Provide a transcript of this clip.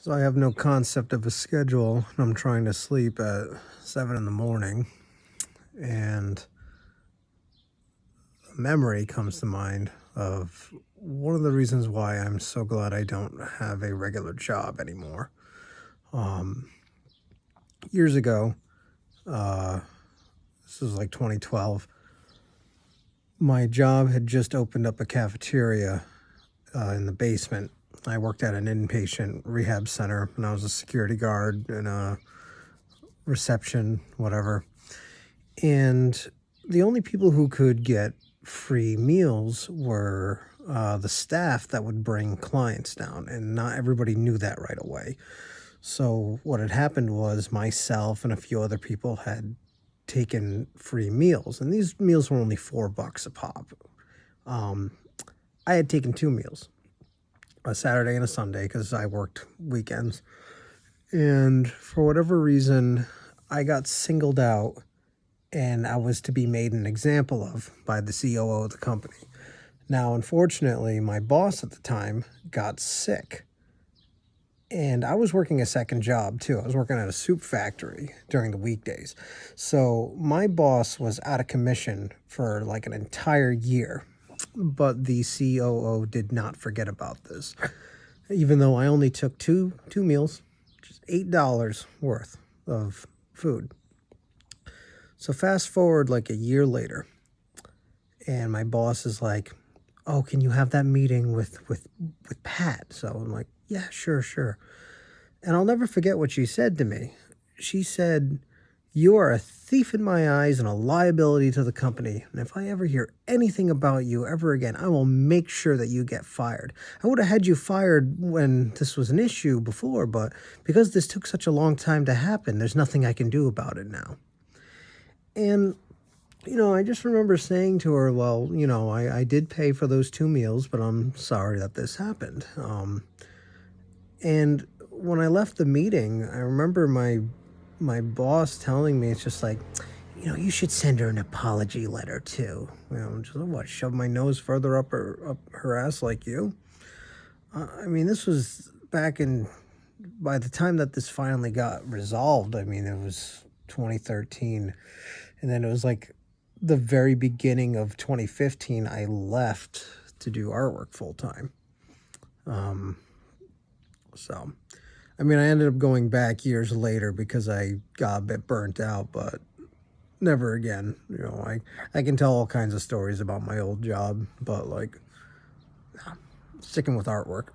So I have no concept of a schedule. I'm trying to sleep at 7 in the morning, and a memory comes to mind of one of the reasons why I'm so glad I don't have a regular job anymore. Um, Years ago, uh, this was like 2012, my job had just opened up a cafeteria in the basement. I worked at an inpatient rehab center, and I was a security guard and a reception, whatever. And the only people who could get free meals were the staff that would bring clients down, and not everybody knew that right away. So what had happened was myself and a few other people had taken free meals, and these meals were only $4 a pop. Um, I had taken two meals, a Saturday and a Sunday, because I worked weekends. And for whatever reason, I got singled out and I was to be made an example of by the COO of the company. Now, unfortunately, my boss at the time got sick. And I was working a second job too. I was working at a soup factory during the weekdays. So my boss was out of commission for like an entire year. But the COO did not forget about this. Even though I only took two meals, just $8 worth of food. So fast forward like a year later, and my boss is like, "Oh, can you have that meeting with Pat?" So I'm like, "Yeah, sure." And I'll never forget what she said to me. She said, "You are a thief in my eyes and a liability to the company. And if I ever hear anything about you ever again, I will make sure that you get fired. I would have had you fired when this was an issue before, but because this took such a long time to happen, there's nothing I can do about it now." And, I just remember saying to her, "Well, I did pay for those two meals, but I'm sorry that this happened." And when I left the meeting, I remember my boss telling me, it's just like, "You should send her an apology letter too." Just what, shove my nose further up her ass like you? I mean, this was by the time that this finally got resolved, I mean, it was 2013. And then it was like the very beginning of 2015, I left to do artwork full time. So, I mean, I ended up going back years later because I got a bit burnt out, but never again. I can tell all kinds of stories about my old job, but like, sticking with artwork.